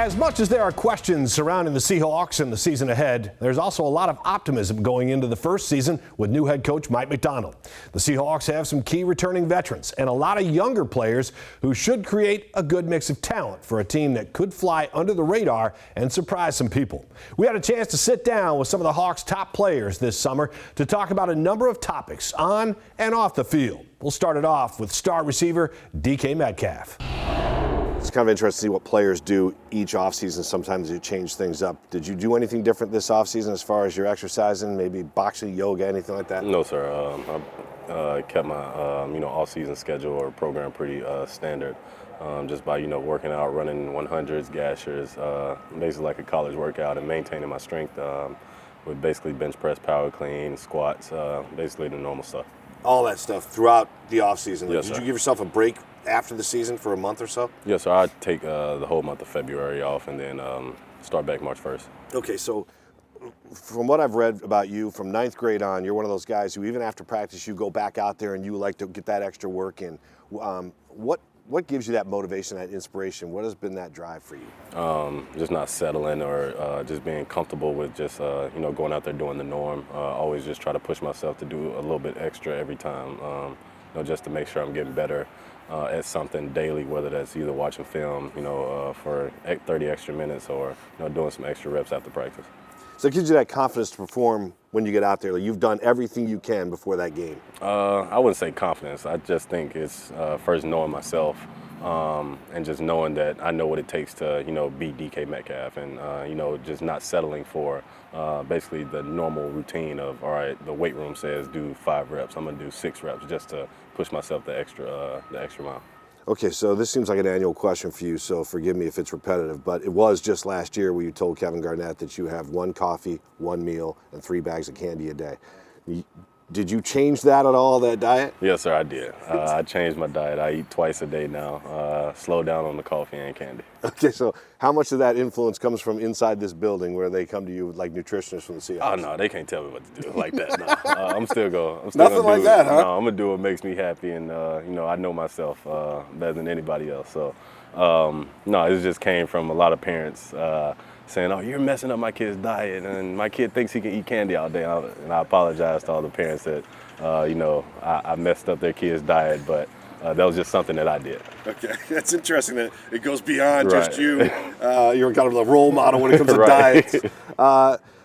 As much as there are questions surrounding the Seahawks and the season ahead, there's also a lot of optimism going into the first season with new head coach Mike Macdonald. The Seahawks have some key returning veterans and a lot of younger players who should create a good mix of talent for a team that could fly under the radar and surprise some people. We had a chance to sit down with some of the Hawks' top players this summer to talk about a number of topics on and off the field. We'll start it off with star receiver DK Metcalf. It's kind of interesting to see what players do each offseason. Sometimes you change things up. Did you do anything different this offseason as far as your exercising, maybe boxing, yoga, anything like that? No, sir. I kept my off-season schedule or program pretty standard, just by working out, running 100s, gashers, basically like a college workout, and maintaining my strength with basically bench press, power clean, squats, basically the normal stuff. All that stuff throughout the offseason. Yes, Did sir. you give yourself a break after the season for a month or so? Yes, sir. I take the whole month of February off and then start back March 1st. Okay, so from what I've read about you, from 9th grade on, you're one of those guys who even after practice you go back out there and you like to get that extra work in. What gives you that motivation, that inspiration? What has been that drive for you? Just not settling or just being comfortable with just going out there doing the norm. Always just try to push myself to do a little bit extra every time, just to make sure I'm getting better at something daily, whether that's either watching film, for 30 extra minutes or doing some extra reps after practice. So it gives you that confidence to perform when you get out there. Like you've done everything you can before that game. I wouldn't say confidence. I just think it's first knowing myself and just knowing that I know what it takes to, be DK Metcalf and, just not settling for basically the normal routine of, all right, the weight room says do 5 reps. I'm going to do 6 reps just to push myself the extra mile. Okay, so this seems like an annual question for you, so forgive me if it's repetitive, but it was just last year where you told Kevin Garnett that you have 1 coffee, 1 meal, and 3 bags of candy a day. Did you change that at all, that diet? Yes, sir, I did. I changed my diet. I eat twice a day now, slow down on the coffee and candy. Okay, so how much of that influence comes from inside this building where they come to you like nutritionists from the Seahawks? Oh, no, they can't tell me what to do like that. No. I'm still going. Nothing like that, huh? No, I'm going to do what makes me happy, and, I know myself better than anybody else. So, no, it just came from a lot of parents saying, oh, you're messing up my kid's diet, and my kid thinks he can eat candy all day. And I apologize to all the parents that, I messed up their kid's diet, but that was just something that I did. Okay, that's interesting that it goes beyond Right. just you. You're kind of a role model when it comes to Right. diets.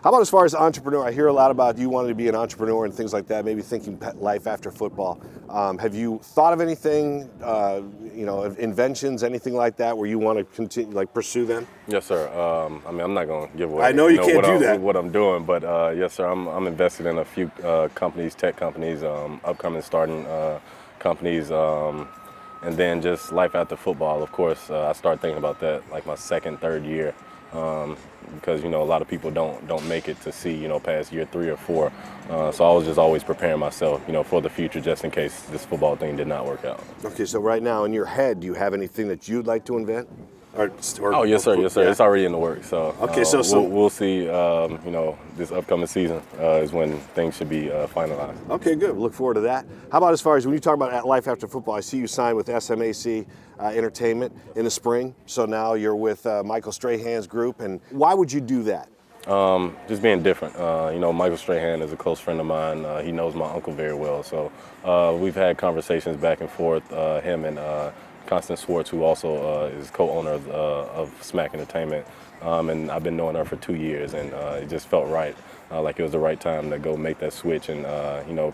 How about as far as entrepreneur? I hear a lot about you wanting to be an entrepreneur and things like that, maybe thinking pet life after football. Have you thought of anything, inventions, anything like that where you want to continue, pursue them? Yes, sir. I'm not going to give away I know you can't do that. what I'm doing, but yes, sir, I'm invested in a few companies, tech companies, upcoming starting companies, and then just life after football. Of course, I started thinking about that like my 2nd, 3rd year. Because a lot of people don't make it to see past year 3 or 4, so I was just always preparing myself for the future just in case this football thing did not work out. Okay, so right now in your head, do you have anything that you'd like to invent? Oh, yes, sir. Yeah. It's already in the works. So okay, so we'll see. This upcoming season is when things should be finalized. Okay, good. Look forward to that. How about as far as when you talk about life after football? I see you signed with SMAC Entertainment in the spring. So now you're with Michael Strahan's group. And why would you do that? Just being different. Michael Strahan is a close friend of mine. He knows my uncle very well. So we've had conversations back and forth. Him and Constance Schwartz, who also is co-owner of SMAC Entertainment. And I've been knowing her for 2 years, and it just felt right. Like it was the right time to go make that switch and,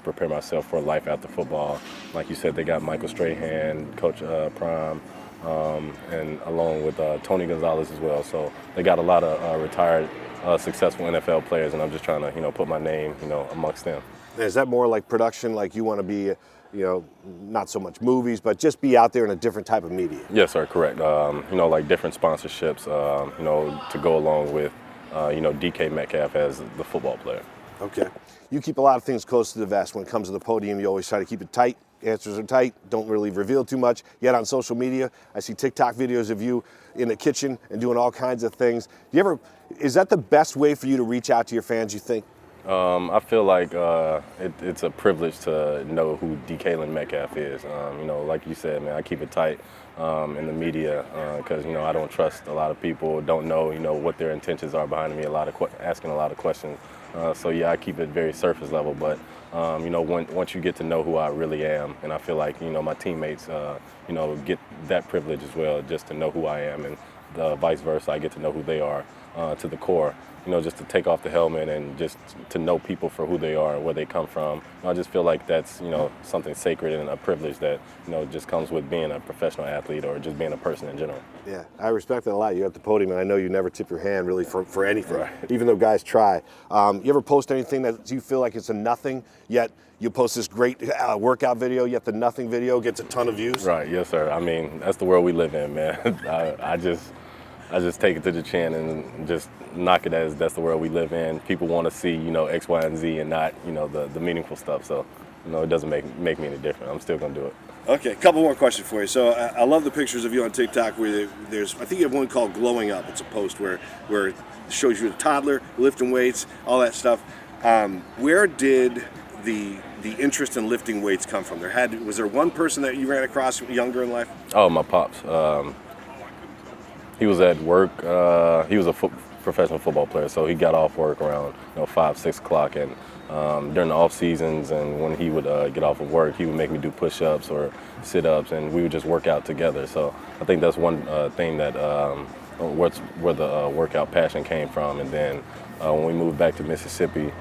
prepare myself for life after football. Like you said, they got Michael Strahan, Coach Prime, and along with Tony Gonzalez as well. So they got a lot of retired, successful NFL players, and I'm just trying to, put my name, amongst them. Is that more like production, like you want to be, not so much movies, but just be out there in a different type of media? Yes, sir, correct. Like different sponsorships, to go along with, DK Metcalf as the football player. Okay. You keep a lot of things close to the vest. When it comes to the podium, you always try to keep it tight. Answers are tight. Don't really reveal too much. Yet on social media, I see TikTok videos of you in the kitchen and doing all kinds of things. Is that the best way for you to reach out to your fans, you think? I feel like it's a privilege to know who DK Metcalf is. Like you said, man, I keep it tight in the media because I don't trust a lot of people. Don't know what their intentions are behind me. Asking a lot of questions. So yeah, I keep it very surface level. But once you get to know who I really am, and I feel like my teammates get that privilege as well, just to know who I am, and vice versa, I get to know who they are to the core. Just to take off the helmet and just to know people for who they are and where they come from. I just feel like that's, something sacred and a privilege that, just comes with being a professional athlete or just being a person in general. Yeah, I respect that a lot. You're at the podium, and I know you never tip your hand really for anything, Right. even though guys try. You ever post anything that you feel like it's a nothing, yet you post this great workout video, yet the nothing video gets a ton of views? Right, yes, sir. I mean, that's the world we live in, man. I just take it to the chin and just knock it as that's the world we live in. People want to see, X, Y, and Z and not, the meaningful stuff. So, it doesn't make me any different. I'm still going to do it. Okay, a couple more questions for you. So I love the pictures of you on TikTok where I think you have one called Glowing Up. It's a post where it shows you a toddler, lifting weights, all that stuff. Where did the interest in lifting weights come from? Was there one person that you ran across younger in life? Oh, my pops. He was at work. He was a professional football player, so he got off work around 5, 6 o'clock, and during the off seasons and when he would get off of work, he would make me do push-ups or sit-ups, and we would just work out together. So I think that's one thing that where the workout passion came from. And then when we moved back to Mississippi,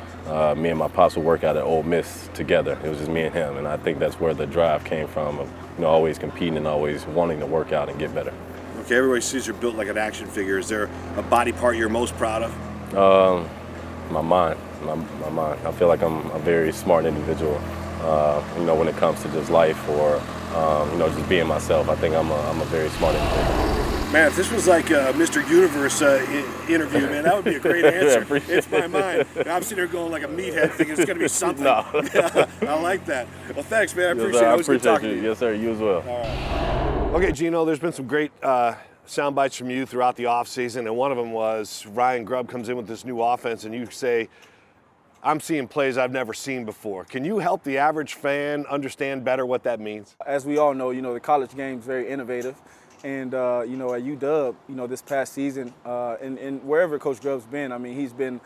me and my pops would work out at Ole Miss together. It was just me and him, and I think that's where the drive came from of always competing and always wanting to work out and get better. Okay, everybody sees you're built like an action figure. Is there a body part you're most proud of? My mind. My mind. I feel like I'm a very smart individual. When it comes to just life or just being myself. I think I'm a very smart individual. Man, if this was like a Mr. Universe interview, man, that would be a great answer. It's my mind. I'm sitting here going like a meathead thinking it's going to be something. No. Yeah, I like that. Well, thanks, man. I appreciate it. I Always good appreciate talking you. to you. Yes, sir. You as well. All right. Okay, Geno, there's been some great sound bites from you throughout the offseason, and one of them was Ryan Grubb comes in with this new offense, and you say, I'm seeing plays I've never seen before. Can you help the average fan understand better what that means? As we all know, the college game is very innovative. And, at UW, this past season, and wherever Coach Grubb's been, I mean, he's been,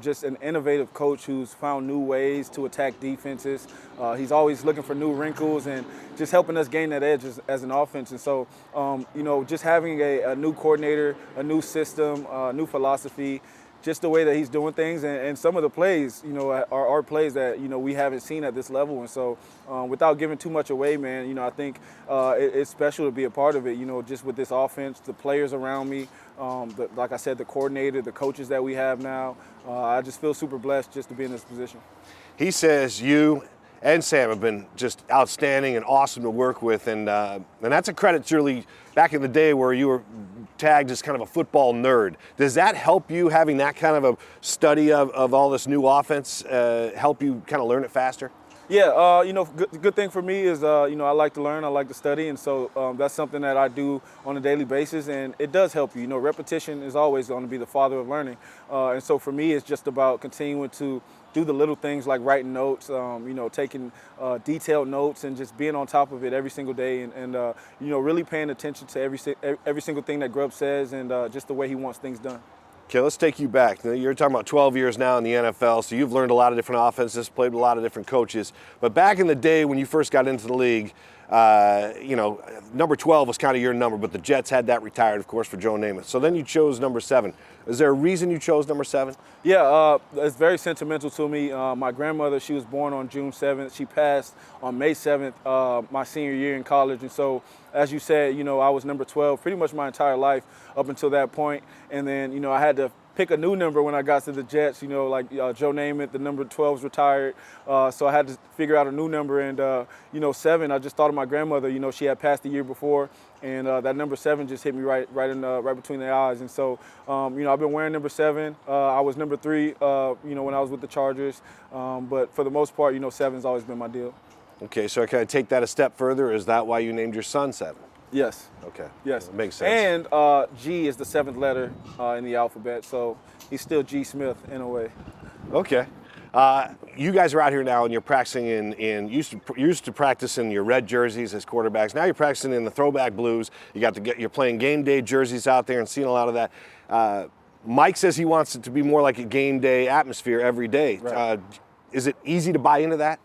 just an innovative coach who's found new ways to attack defenses. He's always looking for new wrinkles and just helping us gain that edge as an offense. And so, just having a new coordinator, a new system, a new philosophy, just the way that he's doing things, and some of the plays, are plays that, we haven't seen at this level. And so without giving too much away, man, I think it's special to be a part of it, just with this offense, the players around me, like I said, the coordinator, the coaches that we have now. I just feel super blessed just to be in this position. He says you and Sam have been just outstanding and awesome to work with, and that's a credit to back in the day where you were tagged as kind of a football nerd. Does that help you, having that kind of a study of all this new offense, help you kind of learn it faster? Yeah, good thing for me is, I like to learn, I like to study, and so that's something that I do on a daily basis, and it does help you. Repetition is always going to be the father of learning, and so for me, it's just about continuing to do the little things like writing notes, taking detailed notes and just being on top of it every single day, and really paying attention to every single thing that Grubb says and just the way he wants things done. Okay, let's take you back. You're talking about 12 years now in the NFL, so you've learned a lot of different offenses, played with a lot of different coaches. But back in the day when you first got into the league, number 12 was kind of your number, but the Jets had that retired, of course, for Joe Namath. So then you chose number 7. Is there a reason you chose number 7? Yeah, it's very sentimental to me. My grandmother, she was born on June 7th. She passed on May 7th, my senior year in college. And so, as you said, I was number 12 pretty much my entire life up until that point. And then, I had to pick a new number when I got to the Jets, like Joe Namath, the number 12's retired. So I had to figure out a new number. And, 7, I just thought of my grandmother. She had passed the year before. And that number 7 just hit me right between the eyes. And so, I've been wearing number 7. I was number 3, when I was with the Chargers. But for the most part, 7's always been my deal. Okay, so can I take that a step further? Is that why you named your son 7? Yes. Okay. Yes. That makes sense. And G is the 7th letter in the alphabet, so he's still G Smith in a way. Okay. You guys are out here now, and you're practicing used to practice in your red jerseys as quarterbacks. Now you're practicing in the throwback blues. You're playing game day jerseys out there and seeing a lot of that. Mike says he wants it to be more like a game day atmosphere every day. Right. Is it easy to buy into that?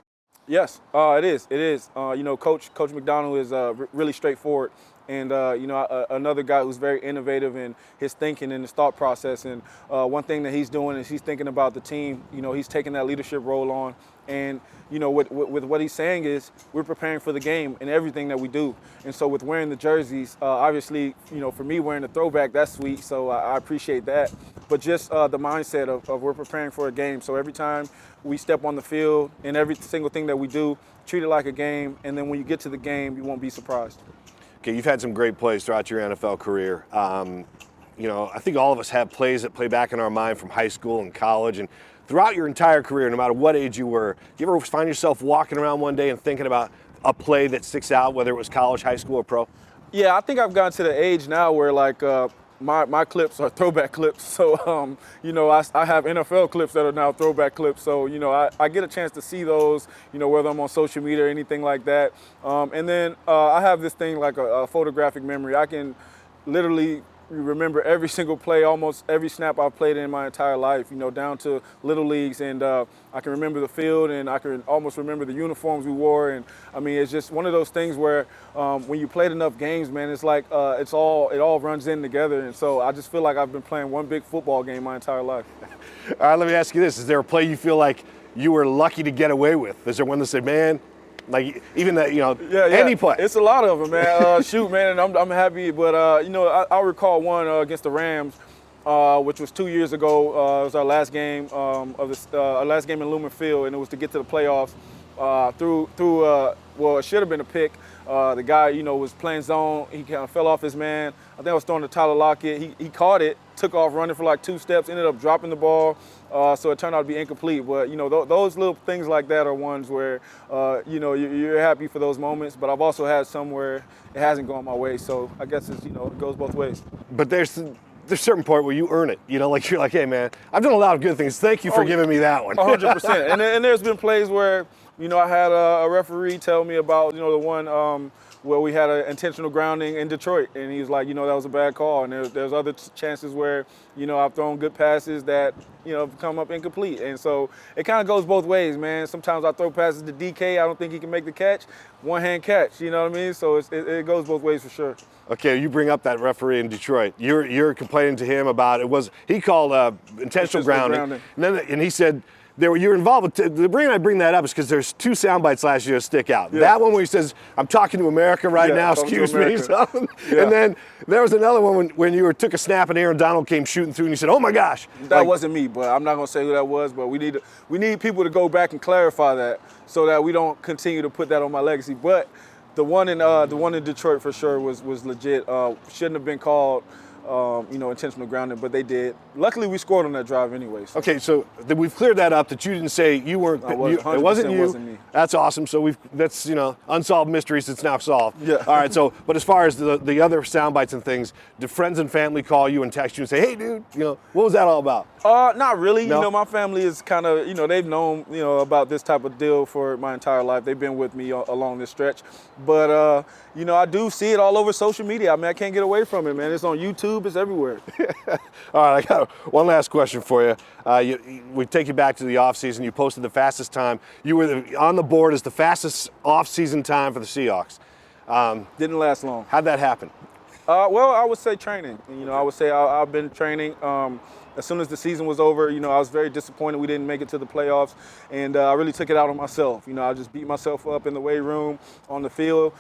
Yes, it is. It is. Coach Macdonald is really straightforward, and another guy who's very innovative in his thinking and his thought process. And one thing that he's doing is he's thinking about the team. He's taking that leadership role on, and with what he's saying is we're preparing for the game in everything that we do. And so with wearing the jerseys, obviously, for me wearing the throwback, that's sweet. So I appreciate that. But just the mindset of we're preparing for a game. So every time we step on the field and every single thing that we do, treat it like a game. And then when you get to the game, you won't be surprised. Okay, you've had some great plays throughout your NFL career. I think all of us have plays that play back in our mind from high school and college. And throughout your entire career, no matter what age you were, do you ever find yourself walking around one day and thinking about a play that sticks out, whether it was college, high school, or pro? Yeah, I think I've gotten to the age now where my clips are throwback clips. So, I have NFL clips that are now throwback clips. So, I get a chance to see those, whether I'm on social media or anything like that. And then I have this thing like a photographic memory. I can literally remember every single play, almost every snap I've played in my entire life, down to little leagues. And I can remember the field, and I can almost remember the uniforms we wore. And I mean, it's just one of those things where when you played enough games, man, it's like it all runs in together. And so I just feel like I've been playing one big football game my entire life. All right, let me ask you this. Is there a play you feel like you were lucky to get away with? Is there one that said, man, like even that, any play? It's a lot of them, man. Shoot, man, and I'm happy. But, I recall one against the Rams, which was 2 years ago. It was our last game our last game in Lumen Field, and it was to get to the playoffs. It should have been a pick. The guy, was playing zone. He kind of fell off his man. I think I was throwing to Tyler Lockett. He caught it, took off running for like 2 steps, ended up dropping the ball. So it turned out to be incomplete. But, those little things like that are ones where, you're happy for those moments. But I've also had some where it hasn't gone my way. So I guess it goes both ways. But there's a certain point where you earn it. You're like, hey, man, I've done a lot of good things. Thank you for giving me that one. 100%. And there's been plays where, I had a referee tell me about, the one where we had an intentional grounding in Detroit. And he was like, that was a bad call. And there's other chances where, I've thrown good passes that, come up incomplete. And so it kind of goes both ways, man. Sometimes I throw passes to DK. I don't think he can make the catch. One-hand catch, you know what I mean? So it goes both ways for sure. Okay, you bring up that referee in Detroit. You're complaining to him about he called intentional grounding. And he said, you're involved with. The reason I bring that up is because there's 2 sound bites last year that stick out. Yeah. That one where he says, "I'm talking to America right now, excuse me." Yeah. And then there was another one when you took a snap and Aaron Donald came shooting through, and you said, "Oh my gosh." That wasn't me, but I'm not gonna say who that was. But we need people to go back and clarify that so that we don't continue to put that on my legacy. But the one in Detroit for sure was legit. Shouldn't have been called. Intentional grounding, but they did. Luckily, we scored on that drive anyways. Okay, so we've cleared that up, that you didn't say you weren't. It wasn't you. Wasn't me. That's awesome. So that's unsolved mysteries. It's now solved. Yeah. All right. So, but as far as the other sound bites and things, do friends and family call you and text you and say, "Hey, dude, what was that all about?" Not really. No? My family is kind of, they've known, about this type of deal for my entire life. They've been with me along this stretch. But, I do see it all over social media. I mean, I can't get away from it, man. It's on YouTube. It's everywhere. All right, I got one last question for you. We take you back to the offseason. You posted the fastest time. You were on the board as the fastest offseason time for the Seahawks. Didn't last long. How'd that happen? Well, I would say training. I would say I've been training. As soon as the season was over, I was very disappointed we didn't make it to the playoffs, and I really took it out on myself. I just beat myself up in the weight room, on the field,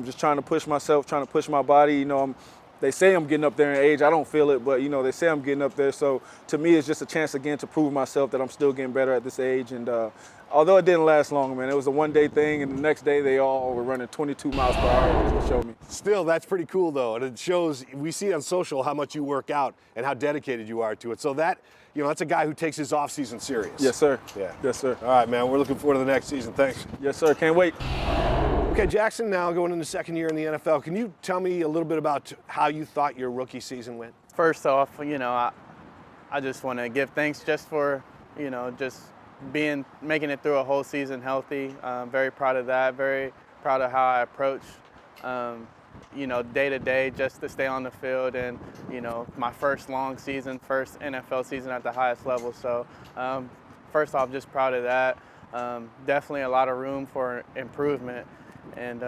just trying to push myself, trying to push my body. They say I'm getting up there in age. I don't feel it, but, they say I'm getting up there. So to me, it's just a chance again to prove myself that I'm still getting better at this age. And although it didn't last long, man, it was a one-day thing, and the next day they all were running 22 miles per hour, which will show me. Still, that's pretty cool, though. And it shows, we see on social how much you work out and how dedicated you are to it. So that, that's a guy who takes his off-season serious. Yes, sir. Yeah. Yes, sir. All right, man, we're looking forward to the next season. Thanks. Yes, sir. Can't wait. Okay, Jaxon, now going into second year in the NFL, can you tell me a little bit about how you thought your rookie season went? First off, I just want to give thanks just for, just making it through a whole season healthy. Very proud of that. Very proud of how I approach, day to day, just to stay on the field, and my first long season, first NFL season at the highest level. So first off, just proud of that. Definitely a lot of room for improvement, and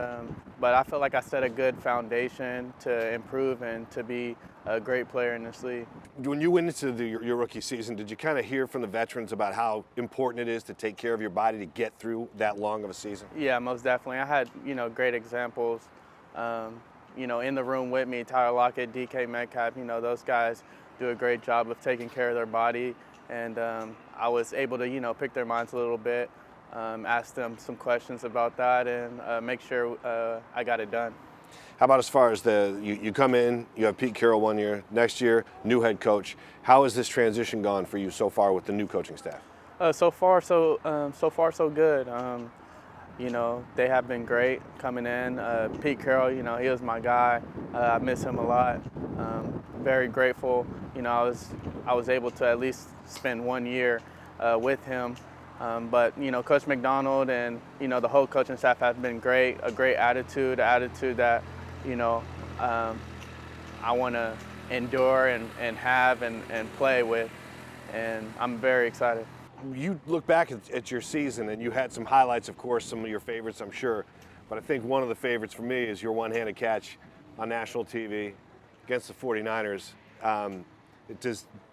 but I feel like I set a good foundation to improve and to be a great player in this league. When you went into your rookie season, did you kind of hear from the veterans about how important it is to take care of your body to get through that long of a season? Yeah, most definitely. I had great examples, in the room with me. Tyler Lockett, DK Metcalf. Those guys do a great job of taking care of their body, and I was able to pick their minds a little bit, ask them some questions about that, and make sure I got it done. How about as far as you come in, you have Pete Carroll 1 year, next year, new head coach. How has this transition gone for you so far with the new coaching staff? So far, so good. They have been great coming in. Pete Carroll, he was my guy. I miss him a lot. Very grateful. I was able to at least spend 1 year with him. But Coach Macdonald and the whole coaching staff have been great. A great attitude that I want to endure and have and play with, and I'm very excited. You look back at your season, and you had some highlights, of course, some of your favorites, I'm sure. But I think one of the favorites for me is your one-handed catch on national TV against the 49ers.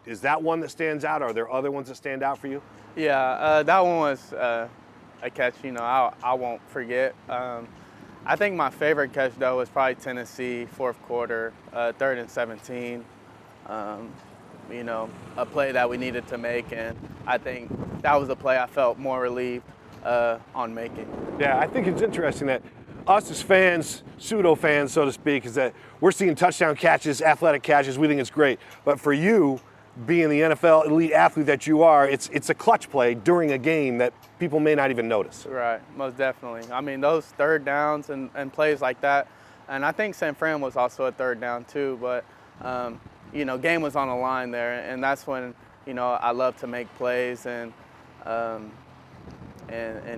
Is that one that stands out? Are there other ones that stand out for you? Yeah, that one was a catch, I won't forget. I think my favorite catch, though, was probably Tennessee, fourth quarter, 3rd and 17. A play that we needed to make, and I think that was a play I felt more relieved on making. Yeah, I think it's interesting that us as fans, pseudo-fans, so to speak, is that we're seeing touchdown catches, athletic catches. We think it's great. But for you, being the NFL elite athlete that you are, it's a clutch play during a game that people may not even notice. Right, most definitely. I mean, those third downs and plays like that, and I think San Fran was also a third down too, but game was on the line there, and that's when I love to make plays, and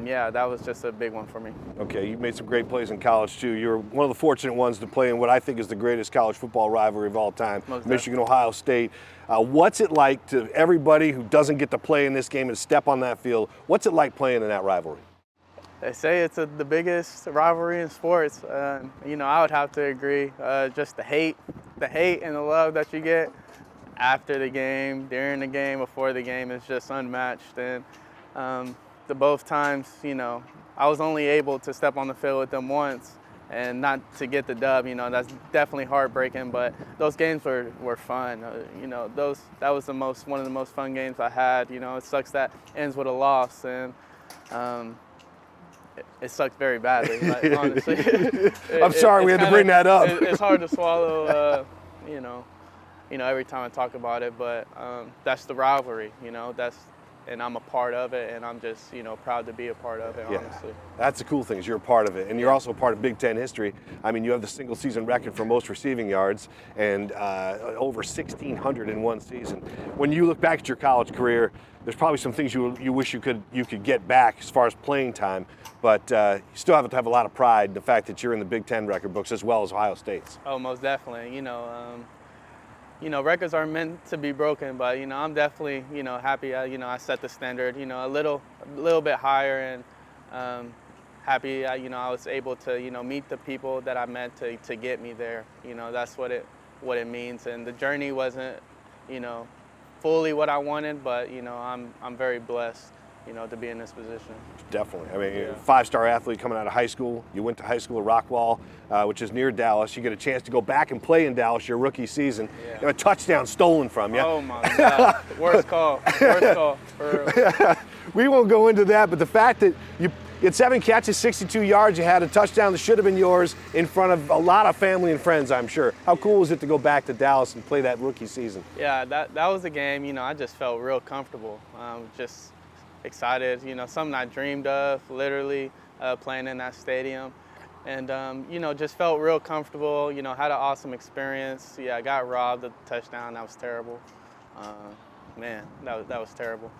yeah, that was just a big one for me. Okay, you made some great plays in college too. You're one of the fortunate ones to play in what I think is the greatest college football rivalry of all time, Michigan, Ohio State. What's it like to everybody who doesn't get to play in this game and step on that field? What's it like playing in that rivalry? They say it's the biggest rivalry in sports. I would have to agree. Just the hate and the love that you get after the game, during the game, before the game is just unmatched. And the both times, I was only able to step on the field with them once and not to get the dub. That's definitely heartbreaking, but those games were fun. That was one of the most fun games I had. It sucks that ends with a loss, and it sucks very badly, honestly. I'm sorry we had to bring that up. It's hard to swallow, every time I talk about it, but that's the rivalry, and I'm a part of it, and I'm just, proud to be a part of it, honestly. That's the cool thing, is you're a part of it, and you're also a part of Big Ten history. I mean, you have the single season record for most receiving yards, and over 1,600 in one season. When you look back at your college career, there's probably some things you wish you could get back as far as playing time, but you still have to have a lot of pride in the fact that you're in the Big Ten record books as well as Ohio State's. Oh, most definitely. Records are meant to be broken, but I'm definitely happy. I set the standard a little bit higher, and happy. I was able to meet the people that I met to get me there. That's what it means. And the journey wasn't fully what I wanted, but I'm very blessed to be in this position. Definitely. I mean, five-star athlete coming out of high school. You went to high school at Rockwall, which is near Dallas. You get a chance to go back and play in Dallas your rookie season. Yeah. You have a touchdown stolen from you. Oh, my God. Worst call. For real. We won't go into that, but the fact that you had 7 catches, 62 yards, you had a touchdown that should have been yours in front of a lot of family and friends, I'm sure. How cool was it to go back to Dallas and play that rookie season? Yeah, that was a game, I just felt real comfortable. Just excited, something I dreamed of, literally playing in that stadium. And, just felt real comfortable, had an awesome experience. Yeah, I got robbed of the touchdown. That was terrible. Man, that was terrible.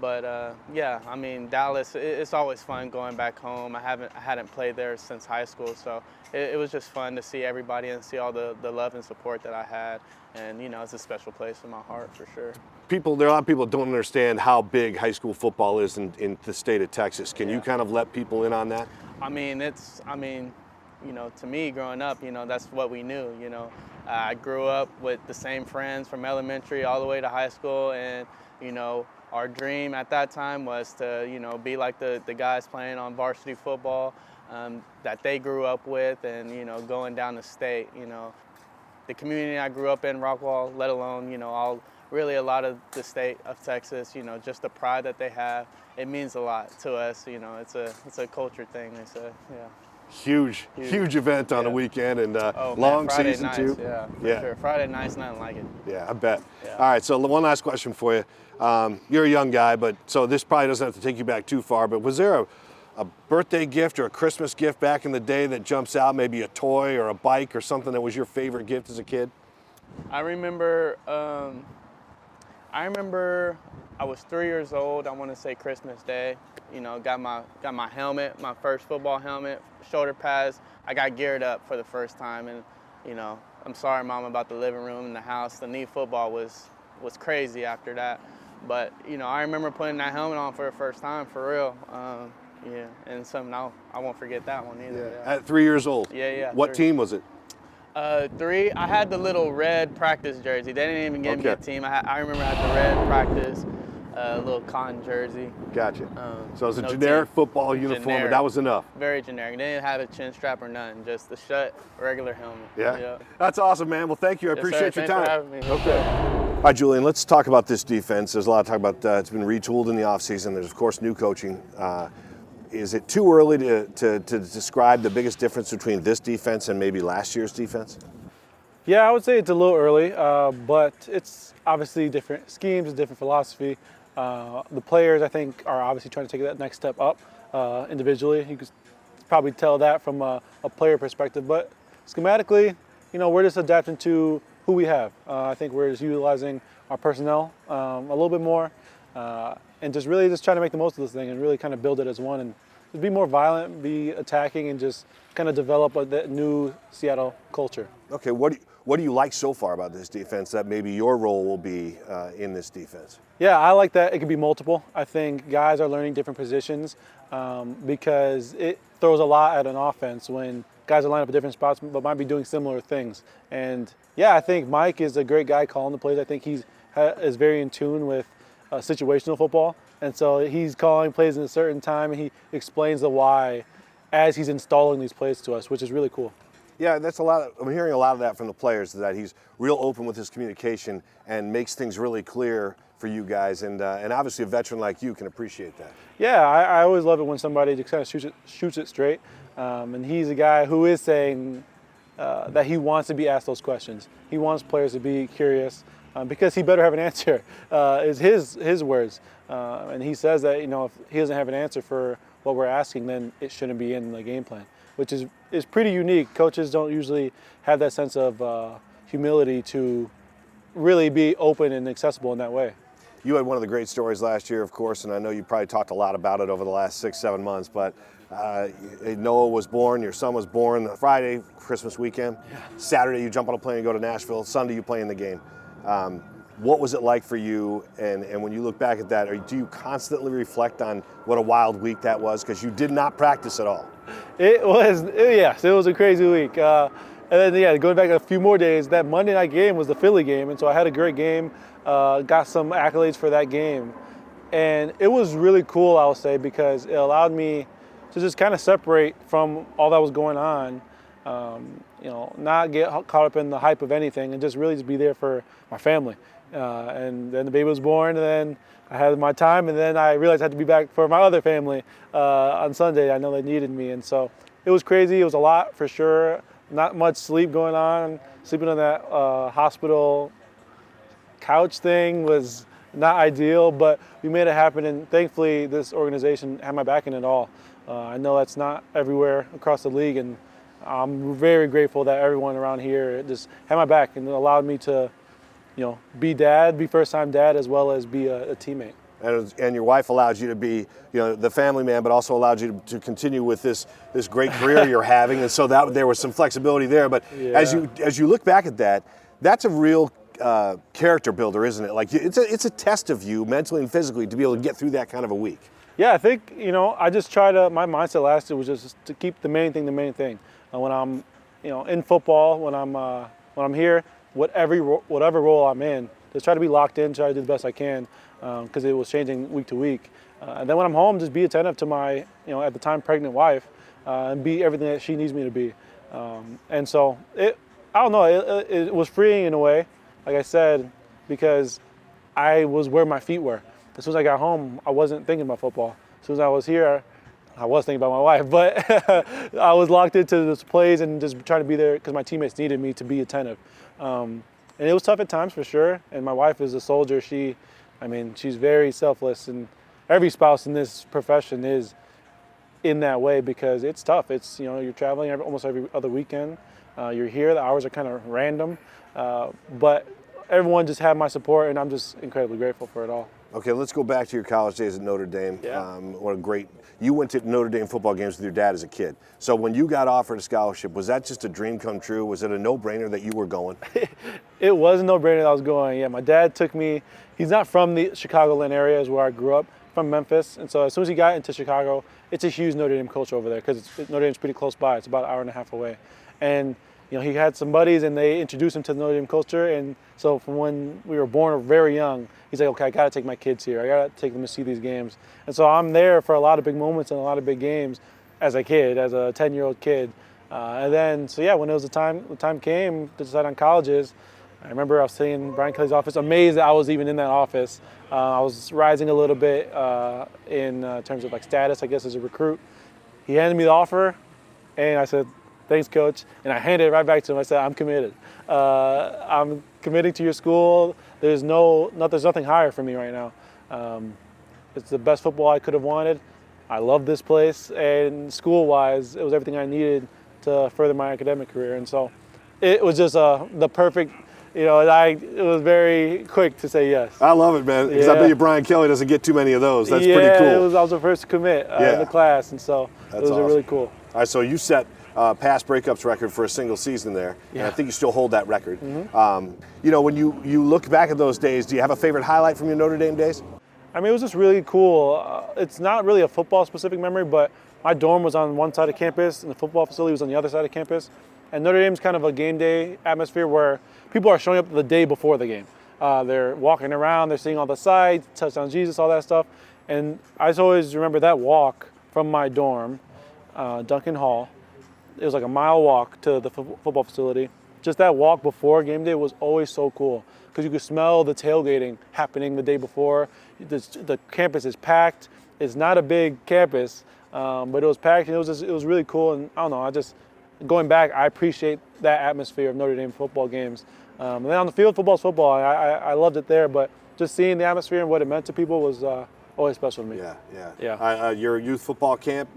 But yeah, I mean, Dallas, it's always fun going back home. I hadn't played there since high school, so it was just fun to see everybody and see all the love and support that I had. And, you know, it's a special place in my heart for sure. There are a lot of people that don't understand how big high school football is in the state of Texas. Can you kind of let people in on that? I mean, you know, to me growing up, you know, that's what we knew, you know. I grew up with the same friends from elementary all the way to high school, and, you know, our dream at that time was to, you know, be like the guys playing on varsity football that they grew up with, and, you know, going down the state, you know. The community I grew up in, Rockwall, let alone, you know, really a lot of the state of Texas, you know, just the pride that they have, it means a lot to us, you know. It's a culture thing, they say, yeah. Huge event on the weekend, and long Friday season nights, too. Yeah, for sure. Friday nights, nothing like it. Yeah, I bet. Yeah. All right, so one last question for you. You're a young guy, but so this probably doesn't have to take you back too far, but was there a birthday gift or a Christmas gift back in the day that jumps out, maybe a toy or a bike or something that was your favorite gift as a kid? I remember I was 3 years old, I want to say Christmas Day. You know, got my helmet, my first football helmet, shoulder pads. I got geared up for the first time, and, you know, I'm sorry, Mom, about the living room and the house. The knee football was crazy after that. But, you know, I remember putting that helmet on for the first time, for real. Yeah, and something I won't forget that one either. Yeah. At 3 years old? Yeah. What team was it? 3, I had the little red practice jersey. They didn't even give me a team. I remember I had the red practice, little cotton jersey. Gotcha. So it was a no generic team. football uniform, Generic. but that was enough. Very generic. They didn't have a chin strap or nothing, just the shut, regular helmet. Yeah. That's awesome, man. Well, thank you. I appreciate your time. Thanks for having me. Okay. All right, Julian, let's talk about this defense. There's a lot of talk about it's been retooled in the offseason. There's, of course, new coaching. Is it too early to describe the biggest difference between this defense and maybe last year's defense? Yeah, I would say it's a little early, but it's obviously different schemes, different philosophy. The players, I think, are obviously trying to take that next step up individually. You could probably tell that from a player perspective. But schematically, you know, we're just adapting to who we have. I think we're just utilizing our personnel a little bit more and just really just trying to make the most of this thing and really kind of build it as one and just be more violent, be attacking, and just kind of develop that new Seattle culture. Okay, what do you like so far about this defense that maybe your role will be in this defense? Yeah, I like that it can be multiple. I think guys are learning different positions because it throws a lot at an offense when guys are lined up at different spots but might be doing similar things. And yeah, I think Mike is a great guy calling the plays. I think he is very in tune with situational football. And so he's calling plays in a certain time and he explains the why as he's installing these plays to us, which is really cool. Yeah, I'm hearing a lot of that from the players, that he's real open with his communication and makes things really clear for you guys. And obviously a veteran like you can appreciate that. Yeah, I always love it when somebody just kind of shoots it straight. And he's a guy who is saying that he wants to be asked those questions. He wants players to be curious because he better have an answer, is his words. And he says that, you know, if he doesn't have an answer for what we're asking, then it shouldn't be in the game plan, which is pretty unique. Coaches don't usually have that sense of humility to really be open and accessible in that way. You had one of the great stories last year, of course, and I know you probably talked a lot about it over the last 6-7 months, but Noah was born, your son was born Friday, Christmas weekend. Yeah. Saturday you jump on a plane and go to Nashville. Sunday you play in the game. What was it like for you, and when you look back at that, do you constantly reflect on what a wild week that was, because you did not practice at all? Yes, it was a crazy week. And then, going back a few more days, that Monday night game was the Philly game, and so I had a great game, got some accolades for that game. And it was really cool, I would say, because it allowed me to just kind of separate from all that was going on, not get caught up in the hype of anything, and just really just be there for my family. And then the baby was born, and then I had my time, and then I realized I had to be back for my other family on Sunday. I know they needed me, and so it was crazy. It was a lot for sure. Not much sleep going on. Sleeping on that hospital couch thing was not ideal, but we made it happen, and thankfully this organization had my back in it all. I know that's not everywhere across the league, and I'm very grateful that everyone around here just had my back and allowed me to, be first-time dad as well as be a teammate. And your wife allowed you to be, the family man, but also allowed you to continue with this great career you're having. And so that there was some flexibility there. But as you look back at that, that's a real character builder, isn't it? Like it's a test of you mentally and physically to be able to get through that kind of a week. Yeah, I think I just try to. My mindset last year was just to keep the main thing. When I'm, in football, when I'm here, whatever role I'm in, just try to be locked in, try to do the best I can, because it was changing week to week. And then when I'm home, just be attentive to my, at the time pregnant wife, and be everything that she needs me to be. And so I don't know, it was freeing in a way, like I said, because I was where my feet were. As soon as I got home, I wasn't thinking about football. As soon as I was here, I was thinking about my wife, but I was locked into those plays and just trying to be there because my teammates needed me to be attentive. And it was tough at times for sure. And my wife is a soldier. She's very selfless, and every spouse in this profession is in that way because it's tough. It's, you're traveling almost every other weekend. You're here, the hours are kind of random, but everyone just had my support, and I'm just incredibly grateful for it all. Okay, let's go back to your college days at Notre Dame. Yeah. You went to Notre Dame football games with your dad as a kid. So when you got offered a scholarship, was that just a dream come true? Was it a no-brainer that you were going? It was a no-brainer that I was going. Yeah, my dad took me. He's not from the Chicagoland area, is where I grew up, from Memphis. And so as soon as he got into Chicago, it's a huge Notre Dame culture over there because Notre Dame's pretty close by. It's about an hour and a half away. And he had some buddies, and they introduced him to the Notre Dame culture. And so from when we were born, very young, he's like, okay, I got to take my kids here. I got to take them to see these games. And so I'm there for a lot of big moments and a lot of big games as a kid, as a 10-year-old kid. And then, when it was the time came to decide on colleges, I remember I was sitting in Brian Kelly's office, amazed that I was even in that office. I was rising a little bit in terms of status, I guess, as a recruit. He handed me the offer, and I said, thanks, Coach. And I handed it right back to him. I said, I'm committed. I'm committing to your school. There's nothing higher for me right now. It's the best football I could have wanted. I love this place. And school-wise, it was everything I needed to further my academic career. And so it was just the perfect, it was very quick to say yes. I love it, man, because I bet you Brian Kelly doesn't get too many of those. That's pretty cool. I was the first to commit in the class, and so it was awesome. Really cool. All right, so you set pass breakups record for a single season there, and I think you still hold that record. Mm-hmm. When you look back at those days, do you have a favorite highlight from your Notre Dame days? It was just really cool. It's not really a football-specific memory, but my dorm was on one side of campus, and the football facility was on the other side of campus. And Notre Dame's kind of a game day atmosphere where people are showing up the day before the game. They're walking around, they're seeing all the sights, Touchdown Jesus, all that stuff. And I just always remember that walk from my dorm, Duncan Hall. It was like a mile walk to the football facility. Just that walk before game day was always so cool because you could smell the tailgating happening the day before. The campus is packed. It's not a big campus, but it was packed, and it was really cool. And I don't know, going back, I appreciate that atmosphere of Notre Dame football games. And then on the field, football's football. I loved it there, but just seeing the atmosphere and what it meant to people was always special to me. Yeah. Your youth football camp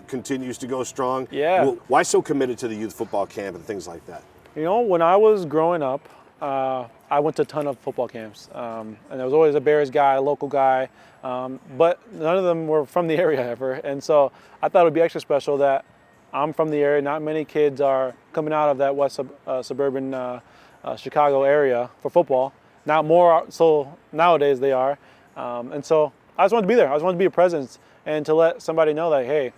continues to go strong. Yeah. Well, why so committed to the youth football camp and things like that? When I was growing up, I went to a ton of football camps. And there was always a Bears guy, a local guy, but none of them were from the area ever. And so I thought it would be extra special that I'm from the area. Not many kids are coming out of that west suburban Chicago area for football. Not more so nowadays they are. And so I just wanted to be there. I just wanted to be a presence and to let somebody know that, hey,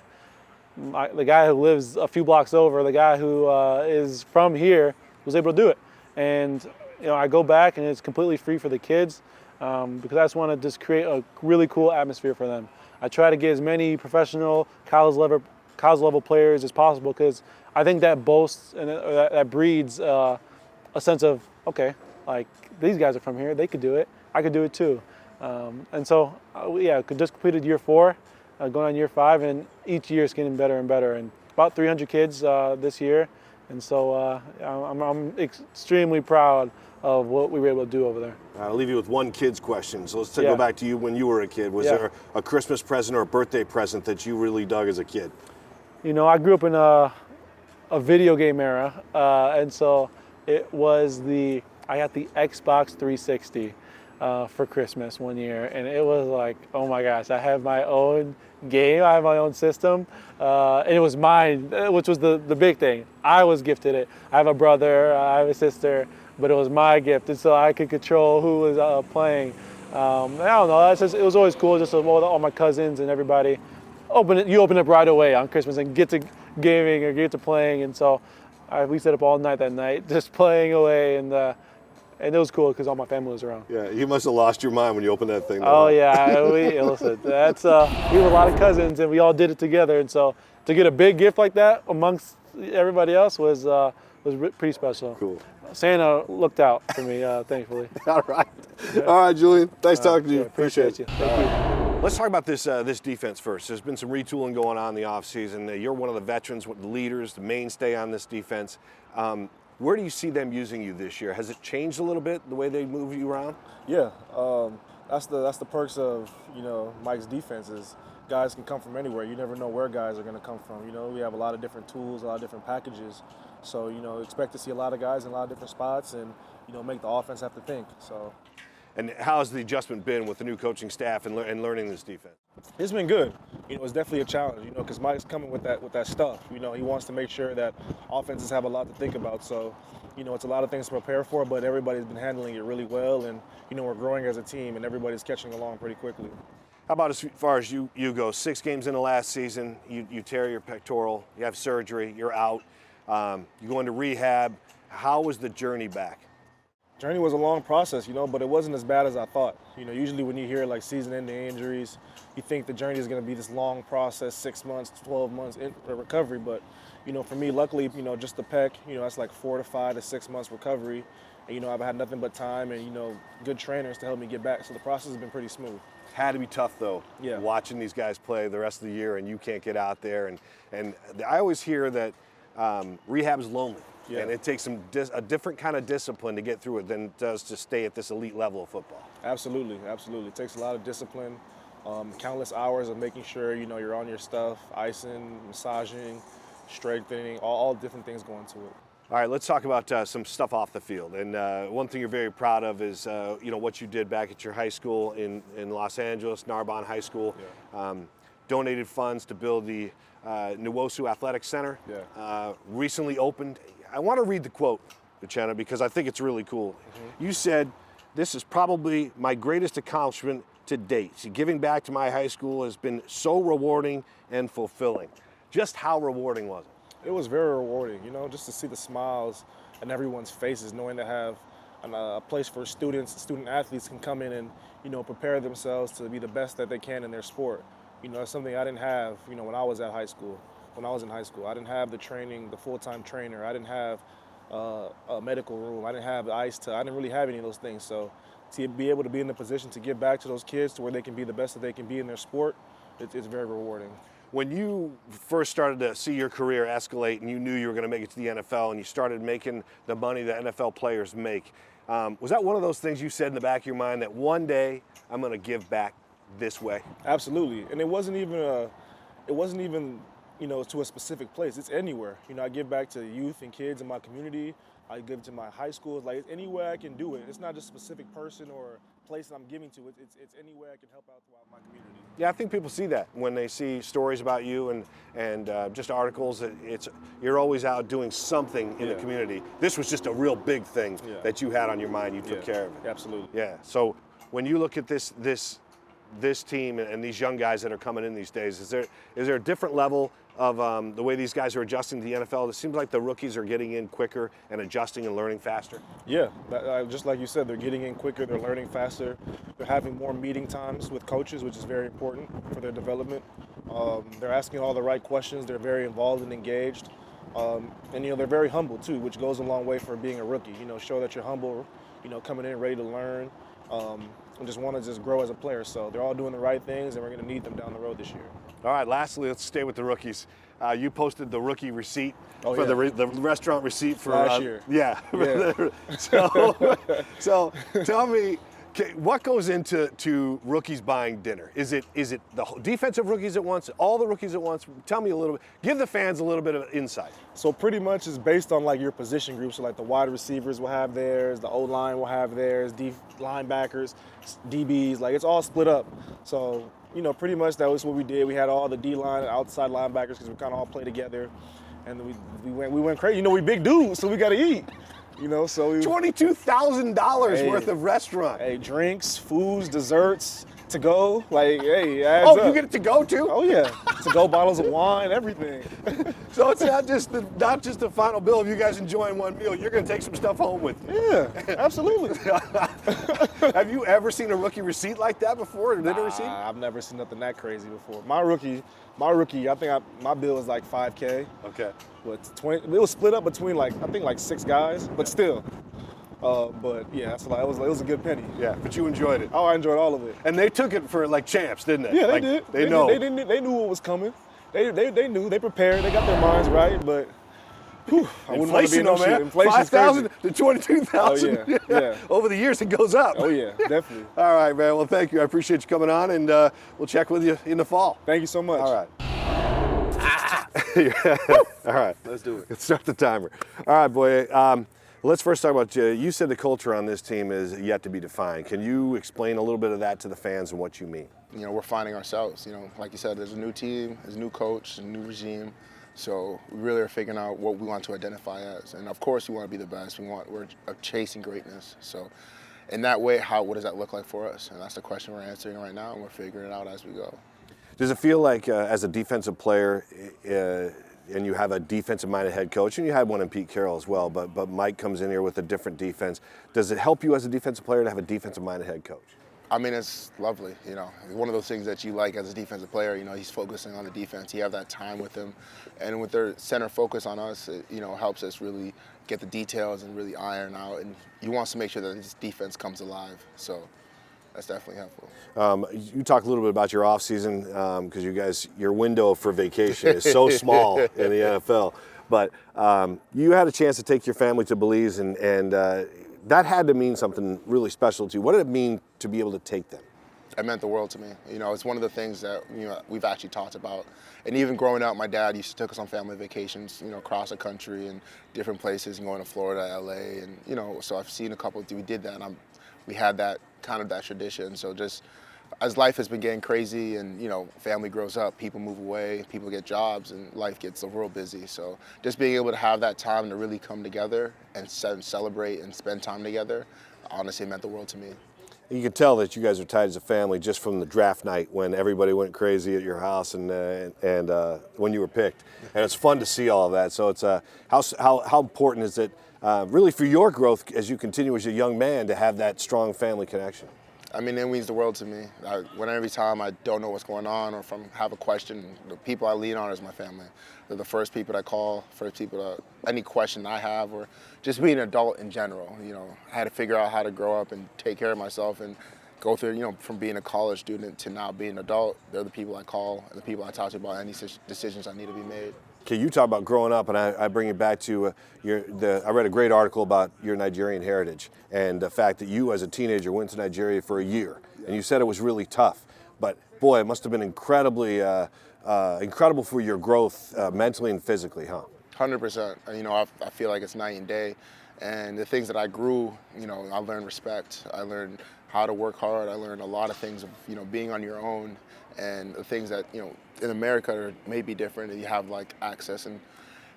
the guy who lives a few blocks over, the guy who is from here was able to do it. And I go back and it's completely free for the kids because I just want to just create a really cool atmosphere for them. I try to get as many professional college level players as possible because I think that boasts and that breeds a sense of, okay, like these guys are from here, they could do it, I could do it too. And so, just completed year 4, going on year 5, and each year is getting better and better. And about 300 kids this year, and so I'm extremely proud of what we were able to do over there. I'll leave you with one kid's question. So let's go back to you when you were a kid. Was there a Christmas present or a birthday present that you really dug as a kid? I grew up in a video game era, and so it was I got the Xbox 360. for Christmas one year, and it was like, oh my gosh, I have my own game, I have my own system, and it was mine, which was the big thing. I was gifted it. I have a brother, I have a sister, but it was my gift, and so I could control who was playing. I don't know, it was always cool just with all my cousins and everybody. You open up right away on Christmas and get to gaming or get to playing, and so we stayed up all night that night just playing away, and it was cool because all my family was around. Yeah, you must have lost your mind when you opened that thing. Oh yeah, listen, we have a lot of cousins and we all did it together, and so to get a big gift like that amongst everybody else was pretty special. Cool. Santa looked out for me, thankfully. All right. Yeah. All right, Julian. Nice talking to you. Yeah, appreciate you. Thank you. Let's talk about this defense first. There's been some retooling going on in the offseason. You're one of the veterans, the leaders, the mainstay on this defense. Where do you see them using you this year? Has it changed a little bit, the way they move you around? Yeah, that's the perks of Mike's defense is guys can come from anywhere. You never know where guys are going to come from. We have a lot of different tools, a lot of different packages. So expect to see a lot of guys in a lot of different spots, and make the offense have to think. So. And how has the adjustment been with the new coaching staff and learning this defense? It's been good. It's definitely a challenge, because Mike's coming with that stuff. He wants to make sure that offenses have a lot to think about. So, it's a lot of things to prepare for, but everybody's been handling it really well, and we're growing as a team, and everybody's catching along pretty quickly. How about as far as you go? 6 games into last season, you tear your pectoral, you have surgery, you're out, you go into rehab. How was the journey back? Journey was a long process, but it wasn't as bad as I thought. Usually when you hear like season-ending injuries, you think the journey is going to be this long process, 6 months, 12 months in recovery. But, for me, luckily, just the pec, that's like 4 to 5 to 6 months recovery. And, I've had nothing but time and, good trainers to help me get back. So the process has been pretty smooth. Had to be tough, though, yeah, watching these guys play the rest of the year and you can't get out there. And I always hear that rehab is lonely. Yeah. And it takes a different kind of discipline to get through it than it does to stay at this elite level of football. Absolutely, absolutely. It takes a lot of discipline, countless hours of making sure, you're on your stuff, icing, massaging, strengthening, all different things go into it. All right, let's talk about some stuff off the field. And one thing you're very proud of is, what you did back at your high school in Los Angeles, Narbonne High School. Yeah. Donated funds to build the Nwosu Athletic Center. Yeah. Recently opened. I want to read the quote, Uchenna, because I think it's really cool. Mm-hmm. You said, "This is probably my greatest accomplishment to date. Giving back to my high school has been so rewarding and fulfilling." Just how rewarding was it? It was very rewarding, just to see the smiles on everyone's faces, knowing they have a place for student athletes can come in and, prepare themselves to be the best that they can in their sport. It's something I didn't have, when I was in high school. I didn't have the training, the full-time trainer. I didn't have a medical room. I didn't have the ice I didn't really have any of those things. So to be able to be in the position to give back to those kids to where they can be the best that they can be in their sport, it's very rewarding. When you first started to see your career escalate and you knew you were going to make it to the NFL and you started making the money that NFL players make, was that one of those things you said in the back of your mind that one day I'm going to give back this way? Absolutely. And it wasn't even to a specific place. It's anywhere. I give back to youth and kids in my community. I give to my high schools. Like, it's any way I can do it. It's not just a specific person or place that I'm giving to. It's any way I can help out throughout my community. Yeah, I think people see that when they see stories about you and just articles. You're always out doing something in the community. This was just a real big thing that you had on your mind. You took care of it. Absolutely. Yeah. So when you look at this team and these young guys that are coming in these days, is there a different level of the way these guys are adjusting to the NFL? It seems like the rookies are getting in quicker and adjusting and learning faster. Yeah, just like you said, they're getting in quicker, they're learning faster, they're having more meeting times with coaches, which is very important for their development. They're asking all the right questions, they're very involved and engaged, and they're very humble too, which goes a long way for being a rookie. Show that you're humble, coming in ready to learn, and just want to grow as a player. So they're all doing the right things, and we're going to need them down the road this year. All right, lastly, let's stay with the rookies. You posted the rookie receipt for the restaurant receipt for last year. Yeah. Yeah. So tell me, Okay, what goes into rookies buying dinner? Is it the defensive rookies at once, all the rookies at once? Tell me a little bit. Give the fans a little bit of insight. So pretty much it's based on like your position groups. So like the wide receivers will have theirs, the O-line will have theirs, linebackers, DBs, like it's all split up. So, pretty much that was what we did. We had all the D-line and outside linebackers because we kind of all play together. And we went crazy. We big dudes, so we got to eat. So we $22,000 worth of restaurant. Hey, drinks, foods, desserts, to go. Like, hey, you get it to go too? Oh yeah, to go bottles of wine, everything. So it's not just the final bill of you guys enjoying one meal. You're going to take some stuff home with you. Yeah, absolutely. Have you ever seen a rookie receipt like that before? A dinner receipt? I've never seen nothing that crazy before. My rookie, I think my bill was like $5K. Okay. But it was split up between I think 6 guys, but still. But yeah, so it was a good penny. Yeah, but you enjoyed it. Oh, I enjoyed all of it. And they took it for like champs, didn't they? Yeah, they did. They know. They knew what was coming. They knew. They prepared. They got their minds right. But I wouldn't want to be in no shit. Inflation's 5,000 to 22,000. Oh yeah. Over the years, it goes up. Oh yeah, definitely. All right, man. Well, thank you. I appreciate you coming on, and we'll check with you in the fall. Thank you so much. All right. All right. Let's do it. Let's start the timer. All right, Boye. Let's first talk about you said the culture on this team is yet to be defined. Can you explain a little bit of that to the fans and what you mean? We're finding ourselves. Like you said, there's a new team, there's a new coach, a new regime. So we really are figuring out what we want to identify as. And of course, we want to be the best. We're chasing greatness. So in that way, what does that look like for us? And that's the question we're answering right now, and we're figuring it out as we go. Does it feel like as a defensive player, and you have a defensive-minded head coach, and you had one in Pete Carroll as well, but Mike comes in here with a different defense. Does it help you as a defensive player to have a defensive-minded head coach? I mean, it's lovely. One of those things that you like as a defensive player. He's focusing on the defense. You have that time with him, and with their center focus on us, it helps us really get the details and really iron out. And he wants to make sure that this defense comes alive. So that's definitely helpful. You talk a little bit about your off season because your window for vacation is so small in the NFL. But you had a chance to take your family to Belize, and that had to mean something really special to you. What did it mean to be able to take them? It meant the world to me. It's one of the things that we've actually talked about. And even growing up, my dad used to take us on family vacations, across the country and different places, going to Florida, LA, and so I've seen a couple. We did that, and we had that tradition. So just as life has been getting crazy, and family grows up, people move away, people get jobs, and life gets real busy. So just being able to have that time to really come together and celebrate and spend time together, honestly, meant the world to me. You can tell that you guys are tight as a family just from the draft night when everybody went crazy at your house and when you were picked. And it's fun to see all of that. So it's how important is it really for your growth as you continue as a young man to have that strong family connection? I mean, it means the world to me. Every time I don't know what's going on or if I have a question, the people I lean on is my family. They're the first people I call, any question I have, or just being an adult in general. I had to figure out how to grow up and take care of myself and go through, from being a college student to now being an adult. They're the people I call and the people I talk to about any decisions that need to be made. Okay, you talk about growing up, and I bring it back to I read a great article about your Nigerian heritage and the fact that you, as a teenager, went to Nigeria for a year, and you said it was really tough. But boy, it must have been incredible for your growth mentally and physically, huh? 100%. I feel like it's night and day, and the things that I grew, I learned respect. I learned how to work hard. I learned a lot of things of being on your own. And the things that, in America may be different, and you have access and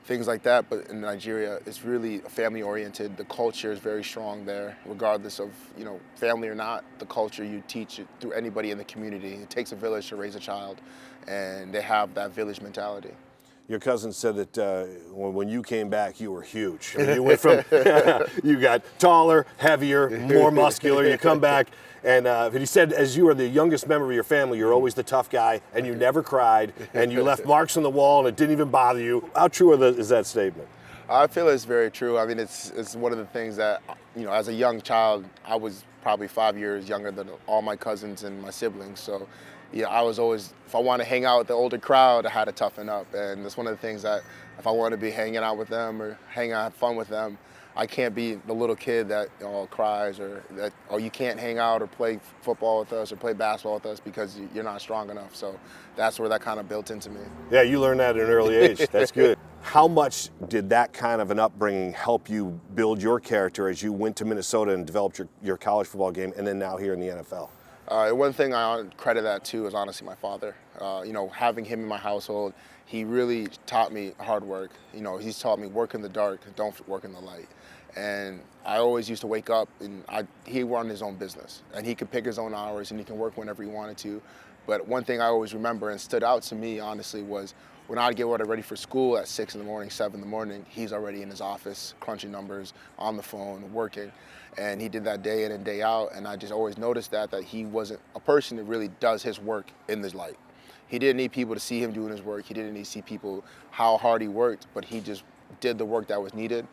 things like that, but in Nigeria, it's really family oriented. The culture is very strong there, regardless of, family or not. The culture, you teach it through anybody in the community. It takes a village to raise a child, and they have that village mentality. Your cousin said that when you came back, you were huge. I mean, you went from, you got taller, heavier, more muscular. You come back, and he said, as you were the youngest member of your family, you're always the tough guy, and you never cried, and you left marks on the wall, and it didn't even bother you. How true is that statement? I feel it's very true. I mean, it's one of the things that, as a young child, I was probably 5 years younger than all my cousins and my siblings. So, I was always, if I wanted to hang out with the older crowd, I had to toughen up. And that's one of the things that if I wanted to be hanging out with them or hang out, have fun with them, I can't be the little kid that cries or that you can't hang out or play football with us or play basketball with us because you're not strong enough. So that's where that kind of built into me. Yeah, you learned that at an early age. That's good. How much did that kind of an upbringing help you build your character as you went to Minnesota and developed your college football game and then now here in the NFL? One thing I credit that to is honestly my father. Having him in my household, he really taught me hard work. He's taught me work in the dark, don't work in the light. And I always used to wake up and he run his own business and he could pick his own hours and he can work whenever he wanted to. But one thing I always remember and stood out to me honestly was when I'd get ready for school at 6 in the morning, 7 in the morning, he's already in his office, crunching numbers, on the phone, working. And he did that day in and day out. And I just always noticed that he wasn't a person that really does his work in this light. He didn't need people to see him doing his work. He didn't need to see people how hard he worked, but he just did the work that was needed.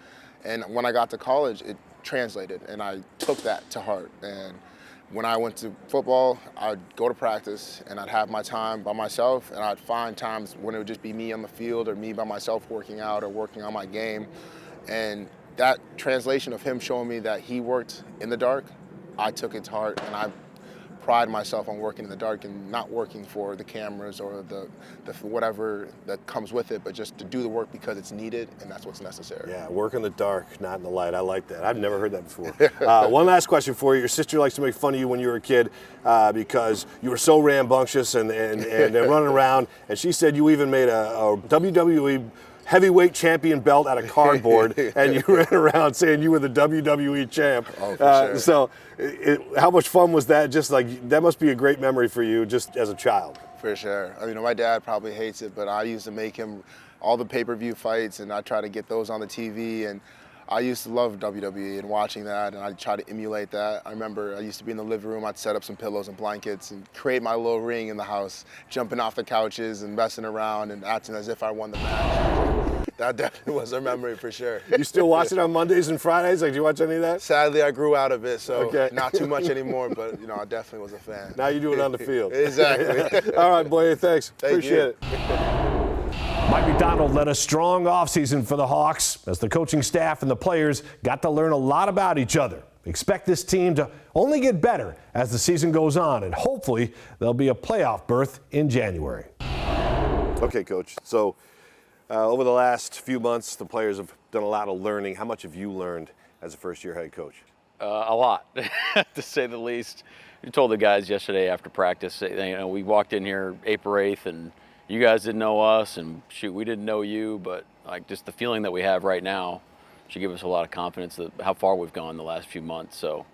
And when I got to college, it translated, and I took that to heart. And when I went to football, I'd go to practice, and I'd have my time by myself, and I'd find times when it would just be me on the field or me by myself working out or working on my game. And that translation of him showing me that he worked in the dark, I took it to heart, and I pride myself on working in the dark and not working for the cameras or the whatever that comes with it, but just to do the work because it's needed and that's what's necessary. Yeah, work in the dark, not in the light. I like that. I've never heard that before. One last question for you. Your sister likes to make fun of you when you were a kid because you were so rambunctious and running around, and she said you even made a WWE heavyweight champion belt out of cardboard, and you ran around saying you were the WWE champ. Oh, for sure. So how much fun was that? Just like, that must be a great memory for you just as a child. For sure. My dad probably hates it, but I used to make him all the pay-per-view fights, and I try to get those on the TV, and I used to love WWE and watching that, and I'd try to emulate that. I remember I used to be in the living room, I'd set up some pillows and blankets and create my little ring in the house, jumping off the couches and messing around and acting as if I won the match. That definitely was a memory for sure. You still watch it on Mondays and Fridays? Like, do you watch any of that? Sadly, I grew out of it, so okay. Not too much anymore, but I definitely was a fan. Now you do it on the field. Exactly. All right, Boye, thanks. Thank Appreciate you. it. Mike Macdonald led a strong offseason for the Hawks as the coaching staff and the players got to learn a lot about each other. Expect this team to only get better as the season goes on, and hopefully there'll be a playoff berth in January. Okay, Coach. So over the last few months, the players have done a lot of learning. How much have you learned as a first-year head coach? A lot, to say the least. We told the guys yesterday after practice, we walked in here April 8th, and you guys didn't know us, and shoot, we didn't know you, but like just the feeling that we have right now should give us a lot of confidence that how far we've gone the last few months. So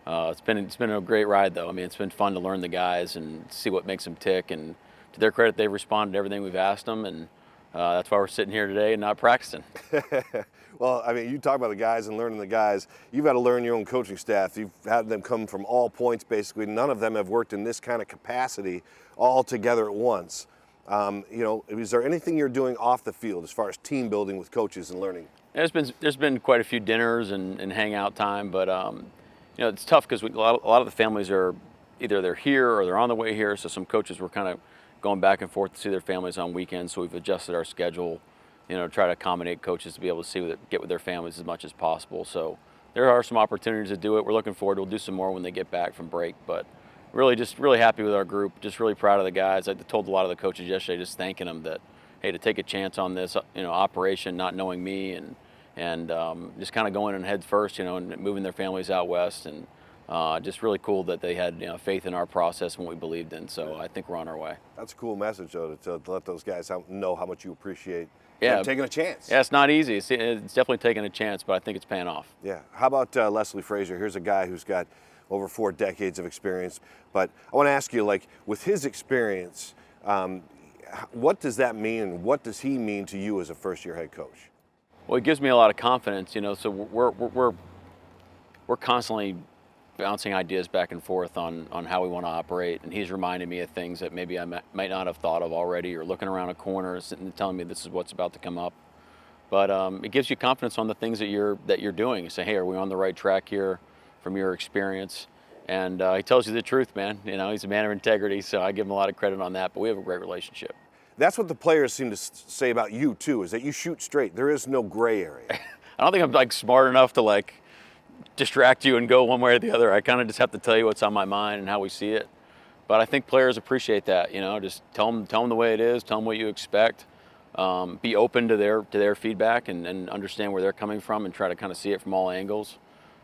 it's been a great ride, though. I mean, it's been fun to learn the guys and see what makes them tick. And to their credit, they've responded to everything we've asked them, and that's why we're sitting here today and not practicing. Well, I mean, you talk about the guys and learning the guys. You've got to learn your own coaching staff. You've had them come from all points, basically. None of them have worked in this kind of capacity all together at once. Is there anything you're doing off the field as far as team building with coaches and learning? There's been quite a few dinners and hangout time, but it's tough because a lot of the families are either they're here or they're on the way here. So some coaches were kind of going back and forth to see their families on weekends. So we've adjusted our schedule, to try to accommodate coaches to be able to get with their families as much as possible. So there are some opportunities to do it. We're looking forward. We'll do some more when they get back from break, but really happy with our group. Just really proud of the guys. I told a lot of the coaches yesterday, just thanking them that, hey, to take a chance on this, operation, not knowing me and just kind of going in head first, and moving their families out west, and just really cool that they had faith in our process and what we believed in. So I think we're on our way. That's a cool message, though, to let those guys know how much you appreciate taking a chance. Yeah, it's not easy. It's definitely taking a chance, but I think it's paying off. Yeah. How about Leslie Frazier? Here's a guy who's got over 4 decades of experience. But I want to ask you, with his experience, what does that mean, and what does he mean to you as a first-year head coach? Well, it gives me a lot of confidence, So we're constantly bouncing ideas back and forth on how we want to operate, and he's reminding me of things that maybe I might not have thought of already, or looking around a corner and telling me this is what's about to come up. But it gives you confidence on the things that you're doing. You say, hey, are we on the right track here from your experience? And he tells you the truth, man. He's a man of integrity, so I give him a lot of credit on that. But we have a great relationship. That's what the players seem to say about you, too, is that you shoot straight. There is no gray area. I don't think I'm like smart enough to like distract you and go one way or the other. I kind of just have to tell you what's on my mind and how we see it. But I think players appreciate that. You know, just tell them the way it is. Tell them what you expect. Be open to their feedback and understand where they're coming from and try to kind of see it from all angles.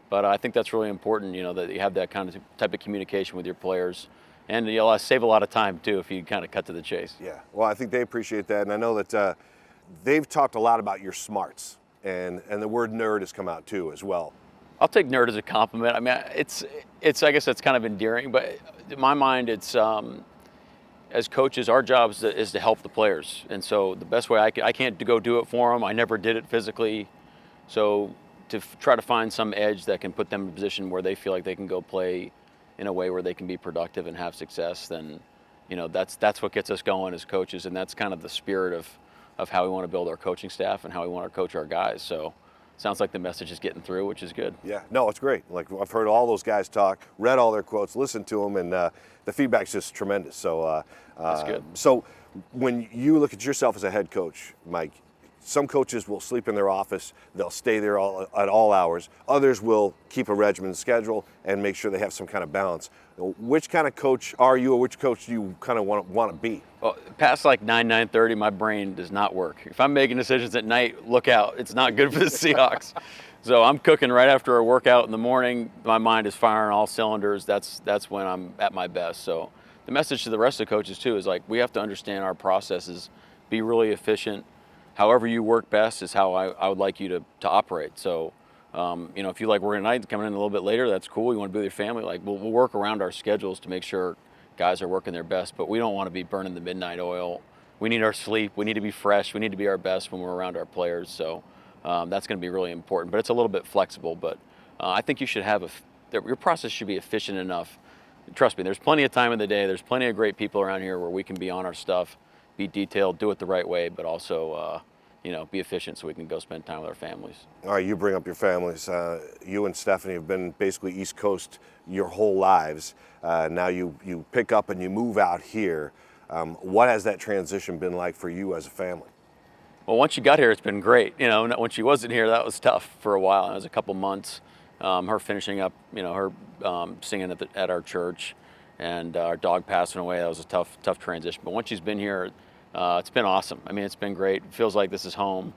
But I think that's really important. You know, that you have that kind of type of communication with your players. And you'll save a lot of time, too, if you kind of cut to the chase. Yeah, well, I think they appreciate that. And I know that they've talked a lot about your smarts. And the word nerd has come out, too, as well. I'll take nerd as a compliment. I mean, it's I guess that's kind of endearing. But in my mind, it's as coaches, our job is to help the players. And so the best way I can't go do it for them. I never did it physically. So to try to find some edge that can put them in a position where they feel like they can go play in a way where they can be productive and have success, then, you know, that's what gets us going as coaches, and that's kind of the spirit of how we want to build our coaching staff and how we want to coach our guys. So sounds like the message is getting through, which is good. Yeah, no, it's great. Like, I've heard all those guys talk, read all their quotes, listened to them, and the feedback's just tremendous. So that's good. So when you look at yourself as a head coach, Mike, some coaches will sleep in their office. They'll stay there at all hours. Others will keep a regimented schedule and make sure they have some kind of balance. Which kind of coach are you, or which coach do you kind of want to be? Well, past like 9:30, my brain does not work. If I'm making decisions at night, look out. It's not good for the Seahawks. So I'm cooking right after a workout in the morning. My mind is firing all cylinders. That's when I'm at my best. So the message to the rest of the coaches, too, is like we have to understand our processes, be really efficient. However you work best is how I would like you to operate. So, you know, if you like working at night, coming in a little bit later, that's cool. You want to be with your family, like we'll work around our schedules to make sure guys are working their best, but we don't want to be burning the midnight oil. We need our sleep. We need to be fresh. We need to be our best when we're around our players. So that's going to be really important, but it's a little bit flexible. But I think you should have your process should be efficient enough. Trust me, there's plenty of time in the day. There's plenty of great people around here where we can be on our stuff, be detailed, do it the right way, but also, you know, be efficient so we can go spend time with our families. All right, you bring up your families. You and Stephanie have been basically East Coast your whole lives. Now you pick up and you move out here. What has that transition been like for you as a family? Well, once you got here, it's been great. You know, when she wasn't here, that was tough for a while. It was a couple months. Her finishing up, you know, her singing at our church, and our dog passing away. That was a tough transition. But once she's been here, it's been awesome. I mean, it's been great. It feels like this is home.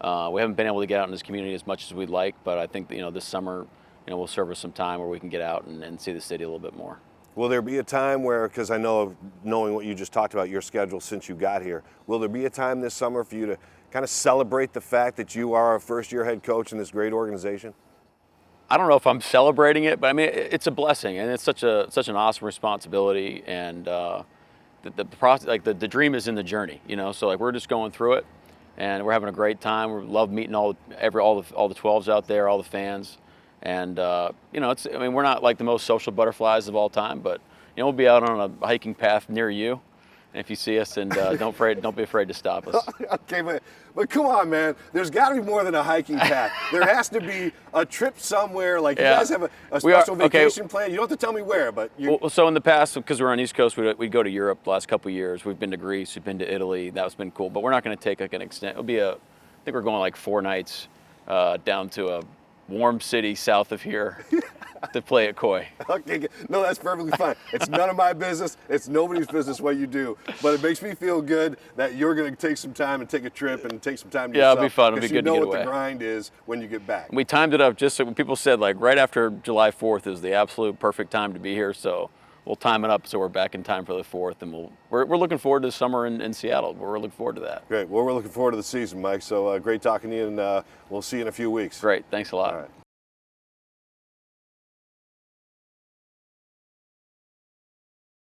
We haven't been able to get out in this community as much as we'd like, but I think that, you know, this summer, you know, will serve us some time where we can get out and see the city a little bit more. Will there be a time where, because I know, knowing what you just talked about, your schedule since you got here, will there be a time this summer for you to kind of celebrate the fact that you are a first-year head coach in this great organization? I don't know if I'm celebrating it, but I mean, it's a blessing, and it's such an awesome responsibility, and the process, like the dream is in the journey, you know. So like we're just going through it, and we're having a great time. We love meeting all the 12s out there, all the fans, and you know, I mean, we're not like the most social butterflies of all time, but you know, we'll be out on a hiking path near you. And if you see us, and don't be afraid to stop us. Okay, but come on, man. There's got to be more than a hiking path. There has to be a trip somewhere. Like, yeah. You guys have a special vacation plan. You don't have to tell me where, but well, so in the past, because we're on the East Coast, we'd go to Europe the last couple of years. We've been to Greece. We've been to Italy. That's been cool. But we're not going to take like an extent. It'll be I think we're going like 4 nights down to a warm city south of here to play at Koi. Okay, no, that's perfectly fine. It's none of my business. It's nobody's business what you do. But it makes me feel good that you're going to take some time and take a trip and take some time to yourself. It'll be fun. It'll be good to get away. You know what the grind is when you get back. We timed it up just so when people said like right after July 4th is the absolute perfect time to be here. So we'll time it up so we're back in time for the 4th, and we're looking forward to the summer in Seattle. We're looking forward to that. Great. Well, we're looking forward to the season, Mike. So great talking to you, and we'll see you in a few weeks. Great. Thanks a lot. All right.